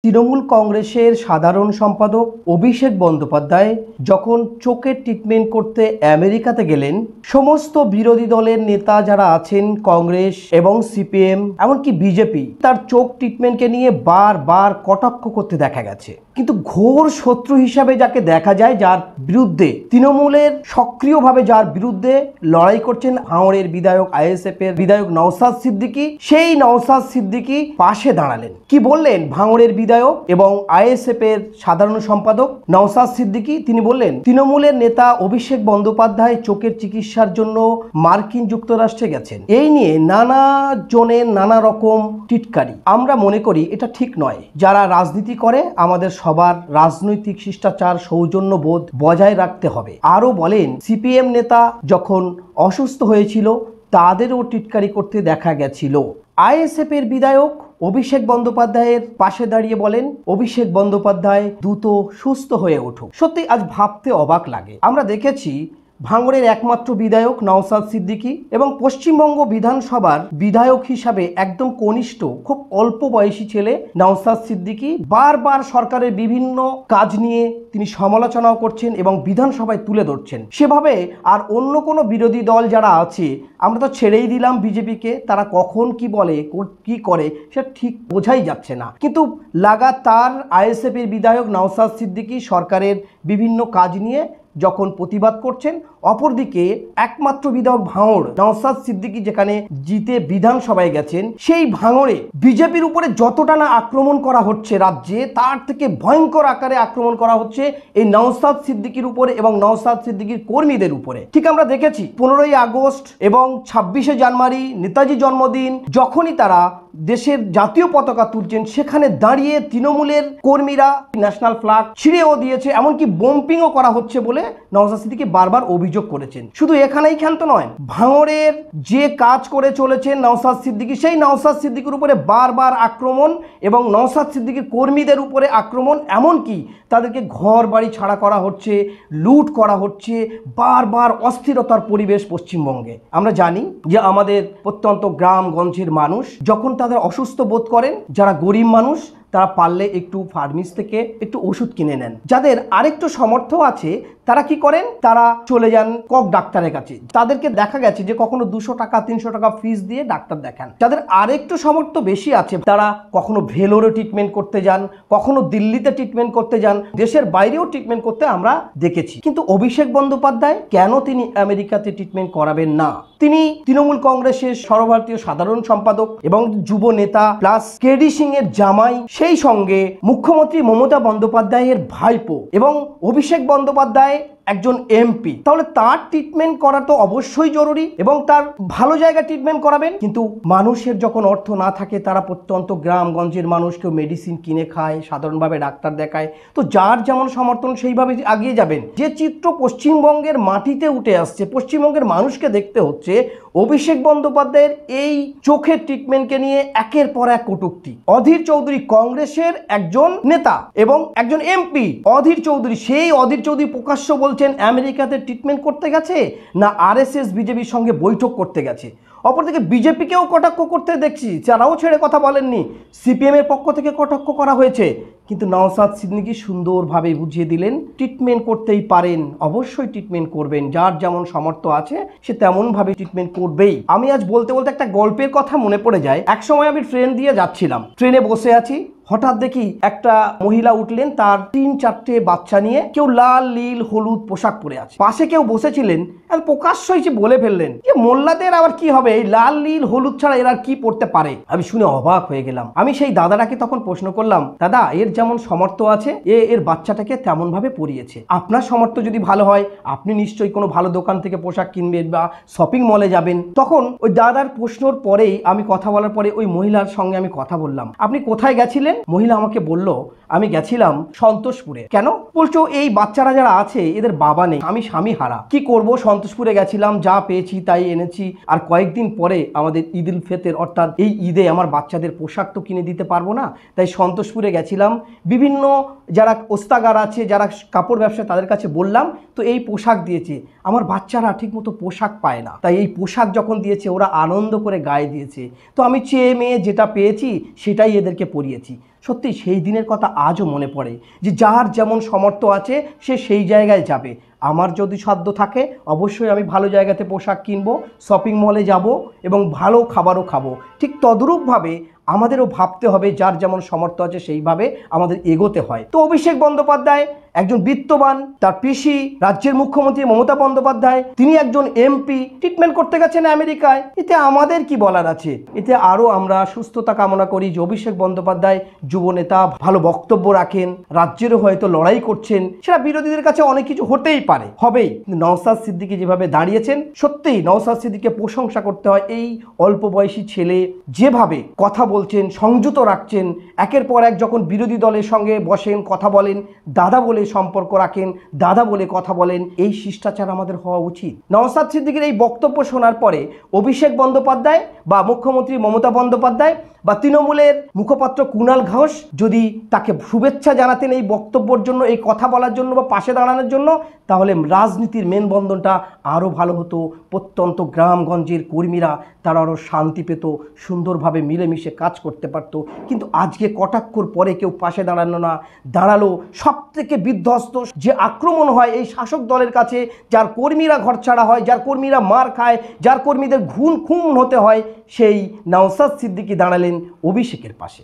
তৃণমূল কংগ্রেসের সাধারণ সম্পাদক অভিষেক বন্দ্যোপাধ্যায় যখন চোখের ট্রিটমেন্ট করতে আমেরিকাতে গেলেন, সমস্ত বিরোধী দলের নেতা যারা আছেন, কংগ্রেস এবং সিপিএম এমনকি বিজেপি, তার চোখ ট্রিটমেন্টকে নিয়ে বারবার কটাক্ষ করতে দেখা গেছে। কিন্তু ঘোর শত্রু হিসাবে যাকে দেখা যায়, যার বিরুদ্ধে তৃণমূলের সক্রিয়ভাবে যার বিরুদ্ধে লড়াই করছেন ভাঙড়ের বিধায়ক, আইএসএফ এর বিধায়ক নওশাদ সিদ্দিকী, সেই নওশাদ সিদ্দিকী পাশে দাঁড়ালেন। কি বললেন ভাঙড়ের বিধায়ক এবং আইএসএফ এর সাধারণ সম্পাদক নওশাদ সিদ্দিকী? তিনি বললেন, তৃণমূলের নেতা অভিষেক বন্দ্যোপাধ্যায় চোখের চিকিৎসার জন্য মার্কিন যুক্তরাষ্ট্রে গেছেন। এই নিয়ে নানা জনের নানা রকম টিটকারি। আমরা মনে করি এটা ঠিক নয়। যারা রাজনীতি করে আমাদের সবার রাজনৈতিক শিষ্টাচার, সৌজন্যবোধ বজায় রাখতে হবে। আরো বলেন, সিপিএম নেতা যখন অসুস্থ হয়েছিল তাদেরও টিটকারি করতে দেখা গেছিল। আইএসএফ এর বিধায়ক অভিষেক বন্দ্যোপাধ্যায়ের পাশে দাঁড়িয়ে বলেন, অভিষেক বন্দ্যোপাধ্যায় দ্রুত সুস্থ হয়ে উঠুক। সত্যি আজ ভাবতে অবাক লাগে। আমরা দেখেছি ভাঙড়ের একমাত্র বিধায়ক নওশাদ সিদ্দিকী এবং পশ্চিমবঙ্গ বিধানসভার বিধায়ক হিসাবে একদম কনিষ্ঠ, খুব অল্প বয়সী ছেলে নওশাদ সিদ্দিকী বারবার সরকারের বিভিন্ন কাজ নিয়ে তিনি সমালোচনাও করছেন এবং বিধানসভায় তুলে ধরছেন। সেভাবে আর অন্য কোনো বিরোধী দল যারা আছে, আমরা তো ছেড়েই দিলাম বিজেপিকে, তারা কখন কি বলে কি করে সেটা ঠিক বোঝাই যাচ্ছে না। কিন্তু লাগাতার আইএসএফ এর বিধায়ক নওশাদ সিদ্দিকী সরকারের বিভিন্ন কাজ নিয়ে যখন প্রতিবাদ করছেন, অপরদিকে একমাত্র বিধায়ক ভাঙড় নওশাদ সিদ্দিকী যেখানে জিতে বিধানসভায় গেছেন, সেই ভাঙড়ে বিজেপির উপরে যতটা না আক্রমণ করা হচ্ছে রাজ্যে, তার থেকে ভয়ঙ্কর আকারে আক্রমণ করা হচ্ছে এই নওশাদ সিদ্দিকীর উপরে এবং নওশাদ সিদ্দিকীর কর্মীদের উপরে। ঠিক আমরা দেখেছি 15ই আগস্ট এবং 26শে জানুয়ারি নেতাজি জন্মদিন, যখনই তারা দেশের জাতীয় পতাকা তুলছেন, সেখানে দাঁড়িয়ে তৃণমূলের কর্মীরা ন্যাশনাল ফ্ল্যাগ ছিঁড়েও দিয়েছে, এমনকি বোম্পিংও করা হচ্ছে বলে নওশাদ সিদ্দিকী বারবার অভিযোগ করেছেন। শুধু এখানেই ক্ষান্ত নয়, ভাঙড়ের যে কাজ করে চলেছেন নওশাদ সিদ্দিকী, সেই নওশাদ সিদ্দিকীর উপরে বারবার আক্রমণ এবং নওশাদ সিদ্দিকীর কর্মীদের উপরে আক্রমণ, এমনকি তাদেরকে ঘর বাড়ি ছাড়া করা হচ্ছে, লুট করা হচ্ছে, বারবার অস্থিরতার পরিবেশ পশ্চিমবঙ্গে। আমরা জানি যে আমাদের প্রত্যন্ত গ্রামগঞ্জের মানুষ যখন তাদের অসুস্থ বোধ করেন, যারা গরিব মানুষ তারা পারলে একটু ফার্মেসি থেকে একটু ওষুধ কিনে নেন। যাদের আরেকটু সামর্থ্য আছে তারা কি করেন, তারা চলে যান কক ডাক্তারের কাছে। তাদেরকে দেখা গেছে যে কখনো 200 টাকা 300 টাকা ফিস দিয়ে ডাক্তার দেখান। যাদের আরেকটু সামর্থ্য বেশি আছে তারা কখনো ভেলোরে ট্রিটমেন্ট করতে যান, কখনো দিল্লিতে ট্রিটমেন্ট করতে যান, দেশের বাইরেও ট্রিটমেন্ট করতে আমরা দেখেছি। কিন্তু অভিষেক বন্দ্যোপাধ্যায় কেন তিনি আমেরিকাতে ট্রিটমেন্ট করাবেন না? তিনি তৃণমূল কংগ্রেসের সর্বভারতীয় সাধারণ সম্পাদক এবং যুব নেতা, প্লাস কেডি সিং এর জামাই, সেই সঙ্গে মুখ্যমন্ত্রী মমতা বন্দ্যোপাধ্যায়ের ভাইপো এবং অভিষেক বন্দ্যোপাধ্যায় একজন এমপি। তাহলে তার ট্রিটমেন্ট করা তো অবশ্যই জরুরি এবং তার ভালো জায়গায় ট্রিটমেন্ট করাবেন। কিন্তু মানুষের যখন অর্থ না থাকে, তারা প্রত্যন্ত গ্রামগঞ্জের মানুষ কেউ মেডিসিন কিনে খায়, সাধারণভাবে ডাক্তার দেখায়। তো যার যেমন সমর্থন সেইভাবে আগিয়ে যাবেন। যে চিত্র পশ্চিমবঙ্গের মাটিতে উঠে আসছে, পশ্চিমবঙ্গের মানুষকে দেখতে হচ্ছে অভিষেক বন্দ্যোপাধ্যায়ের এই চোখের ট্রিটমেন্টকে নিয়ে একের পর এক কটূক্তি। অধীর চৌধুরী কংগ্রেসের একজন নেতা এবং একজন এমপি, অধীর চৌধুরী, সেই অধীর চৌধুরী প্রকাশ্য বলছেন আমেরিকাতে ট্রিটমেন্ট করতে গেছে না আরএসএস বিজেপির সঙ্গে বৈঠক করতে গেছে। অপরদিকে বিজেপিকেও কটাক্ষ করতে দেখছি, যারাও ছেড়ে কথা বলেননি। সিপিএম এর পক্ষ থেকে কটাক্ষ করা হয়েছে, কিন্তু নওশাদ সিদ্দিকী সুন্দরভাবে বুঝিয়ে দিলেন ট্রিটমেন্ট করতেই পারেন, অবশ্যই ট্রিটমেন্ট করবেন, যার যেমন সামর্থ্য আছে সে তেমনভাবে ট্রিটমেন্ট করবেই। আমি আজ বলতে বলতে একটা গল্পের কথা মনে পড়ে যায়। এক সময় আমি ট্রেন দিয়ে যাচ্ছিলাম, ট্রেনে বসে আছি, হঠাৎ দেখি একটা মহিলা উঠলেন, তার 3-4টে বাচ্চা নিয়ে, কেউ লাল নীল হলুদ পোশাক পরে আছে। পাশে কেউ বসেছিলেন, প্রকাশ্যই বলে ফেললেন যে মোল্লাদের আবার কি হবে, এই লাল নীল হলুদ ছাড়া এরা কি পড়তে পারে। আমি শুনে অবাক হয়ে গেলাম। আমি সেই দাদাটাকে তখন প্রশ্ন করলাম, দাদা এর যেমন সামর্থ্য আছে এর বাচ্চাটাকে তেমন ভাবে পরিয়েছে, আপনার সামর্থ্য যদি ভালো হয় আপনি নিশ্চয়ই কোনো ভালো দোকান থেকে পোশাক কিনবেন বা শপিং মলে যাবেন। তখন ওই দাদার প্রশ্নর পরেই আমি কথা বলার পরে ওই মহিলার সঙ্গে আমি কথা বললাম, আপনি কোথায় গেছিলেন? মহিলা আমাকে বলল, আমি গেছিলাম সন্তোষপুরে। কেন? বলছো এই বাচ্চারা যারা আছে এদের বাবা নেই, আমি স্বামী হারা, কি করব, সন্তোষপুরে গেছিলাম, যা পেয়েছি তাই এনেছি। আর কয়েকদিন পরে আমাদের ঈদ উল ফিতর, অর্থাৎ এই ঈদে আমার বাচ্চাদের পোশাক তো কিনে দিতে পারবো না, তাই সন্তোষপুরে গেছিলাম, বিভিন্ন যারা ওস্তাগার আছে, যারা কাপড় ব্যবসা, তাদের কাছে বললাম, তো এই পোশাক দিয়েছে। আমার বাচ্চারা ঠিকমতো পোশাক পায় না, তাই এই পোশাক যখন দিয়েছে ওরা আনন্দ করে গায়ে দিয়েছে। তো আমি চেয়ে মেয়ে যেটা পেয়েছি সেটাই এদেরকে পরিয়েছি। সত্যি সেই দিনের কথা আজও মনে পড়ে, যে যার যেমন সামর্থ্য আছে সে সেই জায়গায় যাবে। আমার যদি সাধ্য থাকে অবশ্যই আমি ভালো জায়গাতে পোশাক কিনবো, শপিং মলে যাব এবং ভালো খাবারও খাবো। ঠিক তদ্রূপভাবে আমাদেরও ভাবতে হবে, যার যেমন সামর্থ্য আছে সেইভাবে আমাদের এগোতে হয়। তো অভিষেক বন্দ্যোপাধ্যায় একজন বিত্তবান, তার পিসি রাজ্যের মুখ্যমন্ত্রী মমতা বন্দ্যোপাধ্যায়, তিনি একজন এমপি, ট্রিটমেন্ট করতে গেছেন আমেরিকায়। এতে আমাদের কি বলার আছে? এতে আরও আমরা সুস্থতা কামনা করি যে অভিষেক বন্দ্যোপাধ্যায় যুবনেতা, ভালো বক্তব্য রাখেন, রাজ্যেরও হয়তো লড়াই করছেন, সেটা বিরোধীদের কাছে অনেক কিছু হতেই পারে, হবেই। কিন্তু নওশাদ সিদ্দিকী যেভাবে দাঁড়িয়েছেন, সত্যিই নওশাদ সিদ্দিকীকে প্রশংসা করতে হয়। এই অল্প বয়সী ছেলে যেভাবে কথা বলছেন, সংযত রাখছেন, একের পর এক যখন বিরোধী দলের সঙ্গে বসেন, কথা বলেন, দাদা বলে সম্পর্ক রাখেন, দাদা বলে কথা বলেন, এই শিষ্টাচার আমাদের হওয়া উচিত। নওশাদ সিদ্দিকীর এই বক্তব্য শোনার পরে অভিষেক বন্দ্যোপাধ্যায় বা মুখ্যমন্ত্রী মমতা বন্দ্যোপাধ্যায় বা তৃণমূলের মুখপাত্র কুণাল ঘোষ যদি তাকে শুভেচ্ছা জানাতেন এই বক্তব্যের জন্য, এই কথা বলার জন্য বা পাশে দাঁড়ানোর জন্য, তাহলে রাজনীতির মেলবন্ধনটা আরও ভালো হতো। প্রত্যন্ত গ্রামগঞ্জের কর্মীরা তারা আরও শান্তি পেত, সুন্দরভাবে মিলেমিশে কাজ করতে পারত। কিন্তু আজকে কটাক্ষর পরে কেউ পাশে দাঁড়ানো না, দাঁড়ালো। সব থেকে বিধ্বস্ত যে আক্রমণ হয় এই শাসক দলের কাছে, যার কর্মীরা ঘরছাড়া হয়, যার কর্মীরা মার খায়, যার কর্মীদের খুন হতে হয়, সেই নওশাদ সিদ্দিকী দাঁড়ালেন অভিষেকের পাশে।